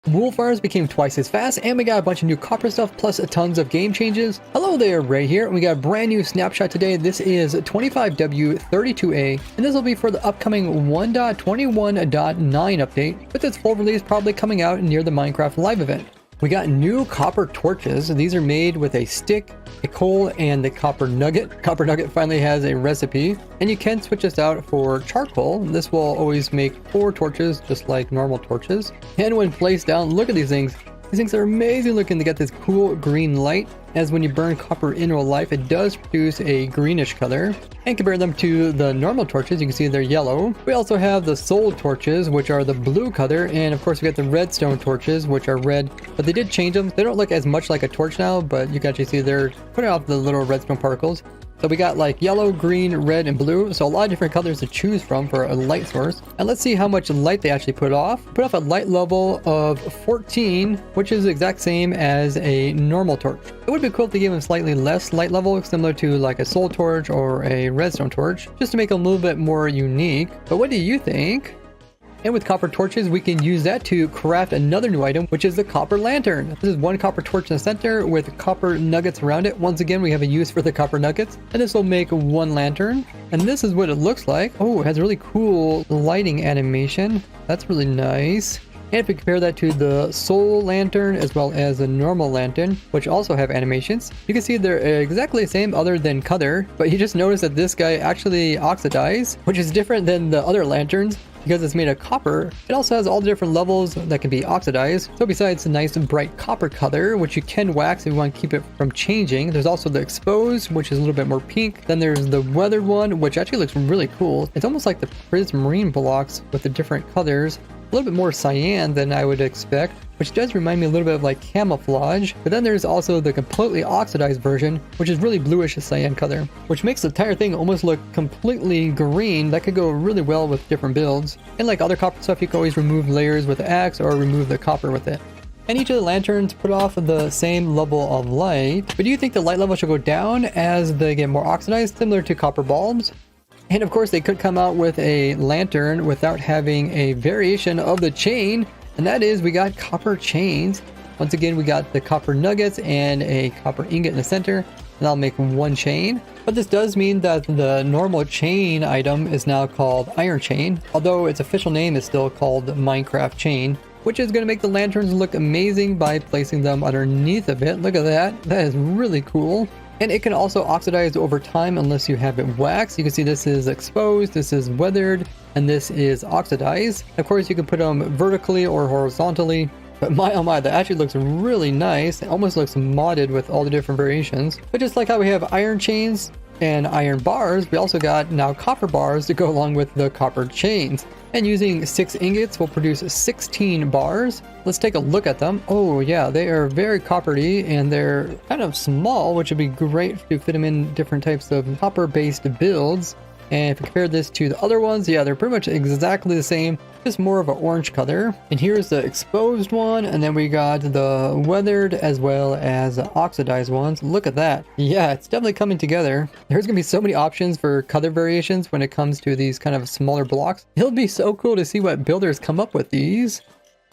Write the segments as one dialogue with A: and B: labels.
A: wool farms became twice as fast, and we got a bunch of new copper stuff plus tons of game changes. Hello there, Ray here. We got a brand new snapshot today. This is 25W32A, and this will be for the upcoming 1.21.9 update, with its full release probably coming out near the Minecraft live event. We got new copper torches. These are made with a stick, a coal, and the copper nugget. Copper nugget finally has a recipe, and you can switch this out for charcoal. This will always make 4 torches, just like normal torches. And when placed down, look at these things. These things are amazing looking. They got this cool green light, as when you burn copper in real life, it does produce a greenish color. And compare them to the normal torches, you can see they're yellow. We also have the soul torches, which are the blue color, and of course we got the redstone torches, which are red, but they did change them. They don't look as much like a torch now, but you can actually see they're putting off the little redstone particles. So we got like yellow, green, red, and blue. So a lot of different colors to choose from for a light source. And let's see how much light they actually put off. Put off a light level of 14, which is the exact same as a normal torch. It would be cool if they gave them slightly less light level, similar to like a soul torch or a redstone torch, just to make them a little bit more unique. But what do you think? And with copper torches, we can use that to craft another new item, which is the copper lantern. This is one copper torch in the center with copper nuggets around it. Once again, we have a use for the copper nuggets, and this will make one lantern. And this is what it looks like. Oh, it has a really cool lighting animation. That's really nice. And if we compare that to the soul lantern as well as the normal lantern, which also have animations, you can see they're exactly the same other than color, but you just notice that this guy actually oxidizes, which is different than the other lanterns. Because it's made of copper, it also has all the different levels that can be oxidized. So besides the nice bright copper color, which you can wax if you want to keep it from changing, there's also the exposed, which is a little bit more pink. Then there's the weathered one, which actually looks really cool. It's almost like the prismarine blocks with the different colors. A little bit more cyan than I would expect, which does remind me a little bit of like camouflage. But then there's also the completely oxidized version, which is really bluish cyan color, which makes the entire thing almost look completely green. That could go really well with different builds. And like other copper stuff, you can always remove layers with the axe or remove the copper with it. And each of the lanterns put off the same level of light. But do you think the light level should go down as they get more oxidized, similar to copper bulbs? And of course, they could come out with a lantern without having a variation of the chain. And that is, we got copper chains. Once again, we got the copper nuggets and a copper ingot in the center. And that'll make one chain. But this does mean that the normal chain item is now called iron chain. Although its official name is still called Minecraft chain, which is going to make the lanterns look amazing by placing them underneath of it. Look at that. That is really cool. And it can also oxidize over time unless you have it waxed. You can see this is exposed, this is weathered, and this is oxidized. Of course, you can put them vertically or horizontally. But my oh my, that actually looks really nice. It almost looks modded with all the different variations. But just like how we have iron chains and iron bars, we also got now copper bars to go along with the copper chains. And using 6 ingots will produce 16 bars. Let's take a look at them. Oh yeah, they are very coppery and they're kind of small, which would be great to fit them in different types of copper-based builds. And if you compare this to the other ones, yeah, they're pretty much exactly the same, just more of an orange color. And here's the exposed one, and then we got the weathered as well as the oxidized ones. Look at that. Yeah, it's definitely coming together. There's gonna be so many options for color variations when it comes to these kind of smaller blocks. It'll be so cool to see what builders come up with these.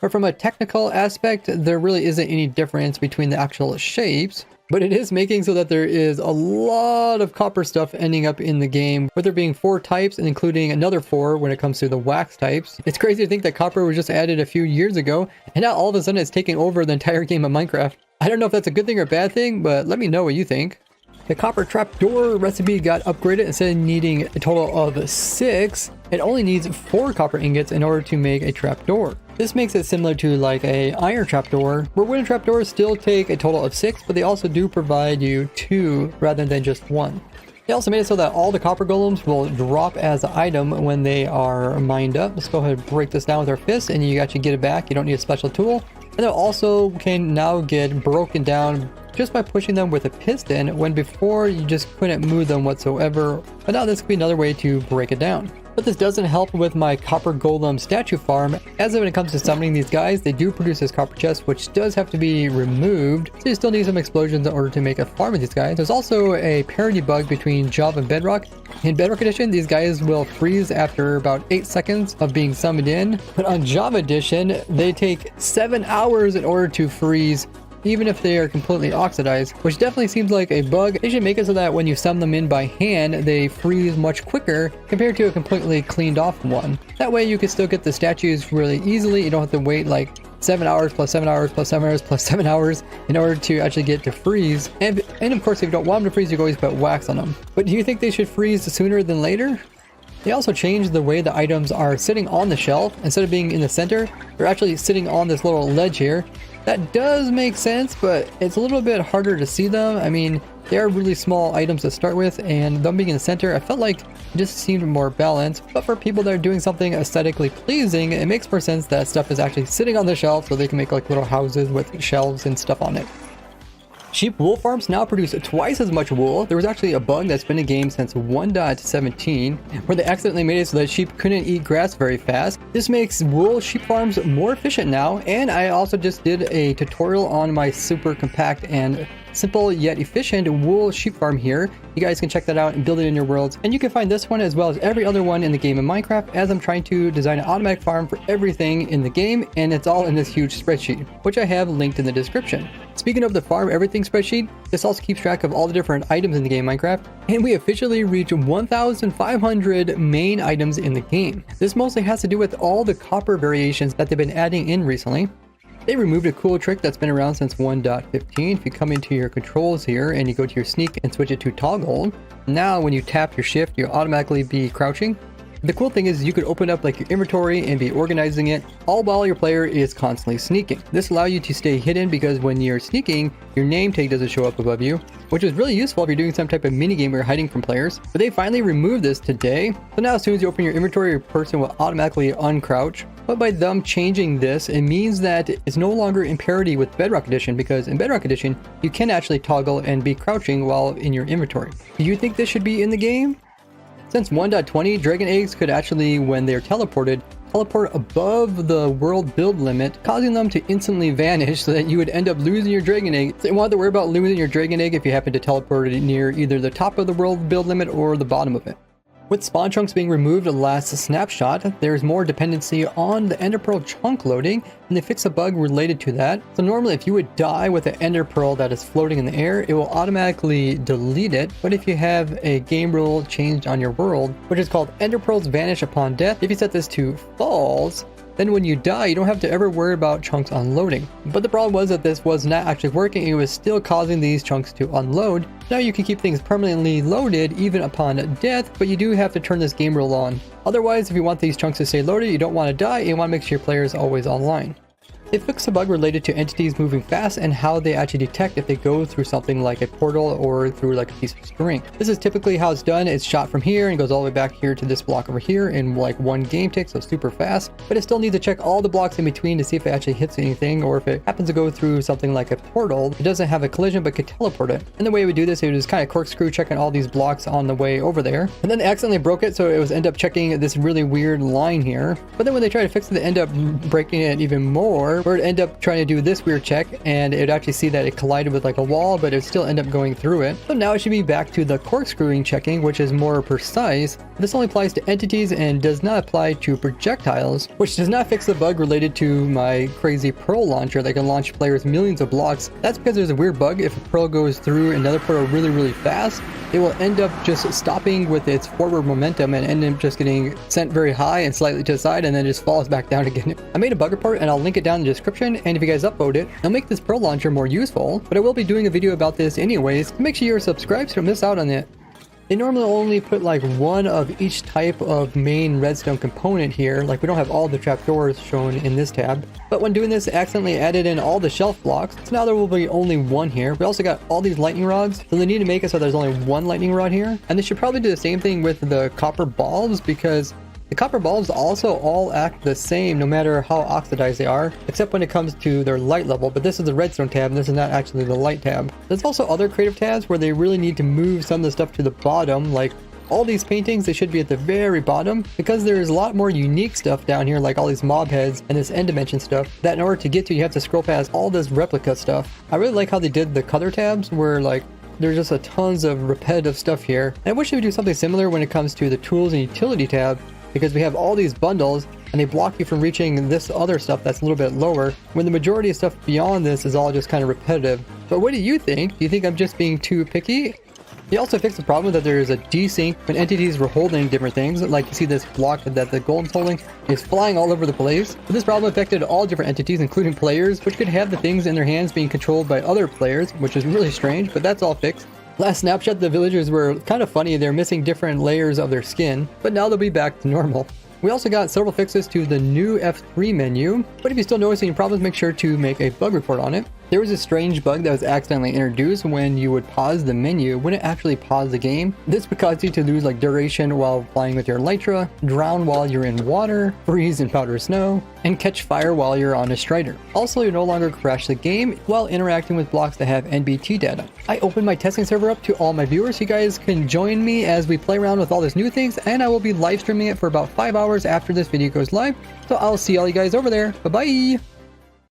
A: But from a technical aspect, there really isn't any difference between the actual shapes. But it is making so that there is a lot of copper stuff ending up in the game, with there being 4 types and including another 4 when it comes to the wax types. It's crazy to think that copper was just added a few years ago, and now all of a sudden it's taking over the entire game of Minecraft. I don't know if that's a good thing or a bad thing, but let me know what you think. The copper trapdoor recipe got upgraded. Instead of needing a total of 6, it only needs 4 copper ingots in order to make a trapdoor. This makes it similar to like a iron trapdoor, where wooden trapdoors still take a total of 6, but they also do provide you 2 rather than just 1. They also made it so that all the copper golems will drop as an item when they are mined up. Let's go ahead and break this down with our fist, and you actually get it back. You don't need a special tool. And they also can now get broken down just by pushing them with a piston, when before you just couldn't move them whatsoever. But now this could be another way to break it down. But this doesn't help with my copper golem statue farm, as when it comes to summoning these guys, they do produce this copper chest, which does have to be removed. So you still need some explosions in order to make a farm with these guys. There's also a parity bug between Java and Bedrock. In Bedrock Edition, these guys will freeze after about 8 seconds of being summoned in. But on Java Edition, they take 7 hours in order to freeze, even if they are completely oxidized, which definitely seems like a bug. They should make it so that when you summon them in by hand, they freeze much quicker compared to a completely cleaned off one. That way you can still get the statues really easily. You don't have to wait like 7 hours plus 7 hours plus 7 hours plus 7 hours in order to actually get to freeze. And of course, if you don't want them to freeze, you can always put wax on them. But do you think they should freeze sooner than later? They also changed the way the items are sitting on the shelf. Instead of being in the center, they're actually sitting on this little ledge here. That does make sense, but it's a little bit harder to see them. I mean, they are really small items to start with, and them being in the center, I felt like it just seemed more balanced. But for people that are doing something aesthetically pleasing, it makes more sense that stuff is actually sitting on the shelf so they can make like little houses with shelves and stuff on it. Sheep wool farms now produce twice as much wool. There was actually a bug that's been in the game since 1.17 where they accidentally made it so that sheep couldn't eat grass very fast. This makes wool sheep farms more efficient now, and I also just did a tutorial on my super compact and simple yet efficient wool sheep farm here. You guys can check that out and build it in your worlds. And you can find this one as well as every other one in the game in Minecraft, as I'm trying to design an automatic farm for everything in the game, and it's all in this huge spreadsheet, which I have linked in the description. Speaking of the farm everything spreadsheet, this also keeps track of all the different items in the game Minecraft, and we officially reached 1,500 main items in the game. This mostly has to do with all the copper variations that they've been adding in recently. They removed a cool trick that's been around since 1.15. If you come into your controls here and you go to your sneak and switch it to toggle, now when you tap your shift, you'll automatically be crouching. The cool thing is you could open up like your inventory and be organizing it, all while your player is constantly sneaking. This allows you to stay hidden because when you're sneaking, your name tag doesn't show up above you, which is really useful if you're doing some type of minigame where you're hiding from players. But they finally removed this today. So now as soon as you open your inventory, your person will automatically uncrouch. But by them changing this, it means that it's no longer in parity with Bedrock Edition, because in Bedrock Edition, you can actually toggle and be crouching while in your inventory. Do you think this should be in the game? Since 1.20, dragon eggs could actually, when they're teleported, teleport above the world build limit, causing them to instantly vanish so that you would end up losing your dragon egg. So you won't have to worry about losing your dragon egg if you happen to teleport it near either the top of the world build limit or the bottom of it. With spawn chunks being removed last snapshot, there's more dependency on the ender pearl chunk loading, and they fixed a bug related to that. So normally if you would die with an ender pearl that is floating in the air, it will automatically delete it. But if you have a game rule changed on your world, which is called ender pearls vanish upon death, if you set this to false, then when you die, you don't have to ever worry about chunks unloading. But the problem was that this was not actually working. It was still causing these chunks to unload. Now you can keep things permanently loaded even upon death, but you do have to turn this game rule on. Otherwise, if you want these chunks to stay loaded, you don't want to die, and you want to make sure your player is always online. They fixed a bug related to entities moving fast and how they actually detect if they go through something like a portal or through like a piece of string. This is typically how it's done. It's shot from here and goes all the way back here to this block over here in like one game tick, so super fast. But it still needs to check all the blocks in between to see if it actually hits anything, or if it happens to go through something like a portal, it doesn't have a collision but could teleport it. And the way we do this, it was kind of corkscrew checking all these blocks on the way over there. And then they accidentally broke it, so it was end up checking this really weird line here. But then when they try to fix it, they end up breaking it even more, where it end up trying to do this weird check, and it would actually see that it collided with like a wall, but it would still end up going through it. So now it should be back to the corkscrewing checking, which is more precise. This only applies to entities and does not apply to projectiles, which does not fix the bug related to my crazy pearl launcher that can launch players millions of blocks. That's because there's a weird bug. If a pearl goes through another pearl really fast, it will end up just stopping with its forward momentum and end up just getting sent very high and slightly to the side, and then just falls back down again. I made a bug report and I'll link it down in the description, and if you guys upvote it, I'll make this pearl launcher more useful. But I will be doing a video about this anyways, so make sure you're subscribed so you don't miss out on it. They normally only put like one of each type of main redstone component here, like we don't have all the trapdoors shown in this tab. But when doing this, I accidentally added in all the shelf blocks, so now there will be only one here. We also got all these lightning rods, so they need to make it so there's only one lightning rod here. And they should probably do the same thing with the copper bulbs, because the copper bulbs also all act the same no matter how oxidized they are, except when it comes to their light level. But this is the redstone tab, and this is not actually the light tab. There's also other creative tabs where they really need to move some of the stuff to the bottom, like all these paintings, they should be at the very bottom because there's a lot more unique stuff down here, like all these mob heads and this end dimension stuff, that in order to get to, you have to scroll past all this replica stuff. I really like how they did the color tabs where like there's just a tons of repetitive stuff here. And I wish they would do something similar when it comes to the tools and utility tab, because we have all these bundles and they block you from reaching this other stuff that's a little bit lower, when the majority of stuff beyond this is all just kind of repetitive. But what do you think? Do you think I'm just being too picky? He also fixed the problem that there is a desync when entities were holding different things. Like you see this block that the golem's holding is flying all over the place. But this problem affected all different entities, including players, which could have the things in their hands being controlled by other players, which is really strange, but that's all fixed. Last snapshot, the villagers were kind of funny. They're missing different layers of their skin, but now they'll be back to normal. We also got several fixes to the new F3 menu, but if you still notice any problems, make sure to make a bug report on it. There was a strange bug that was accidentally introduced when you would pause the menu, when it actually paused the game. This would cause you to lose like duration while flying with your elytra, drown while you're in water, freeze in powder snow, and catch fire while you're on a strider. Also, you no longer crash the game while interacting with blocks that have NBT data. I opened my testing server up to all my viewers so you guys can join me as we play around with all these new things, and I will be live streaming it for about 5 hours after this video goes live. So I'll see all you guys over there. Bye bye!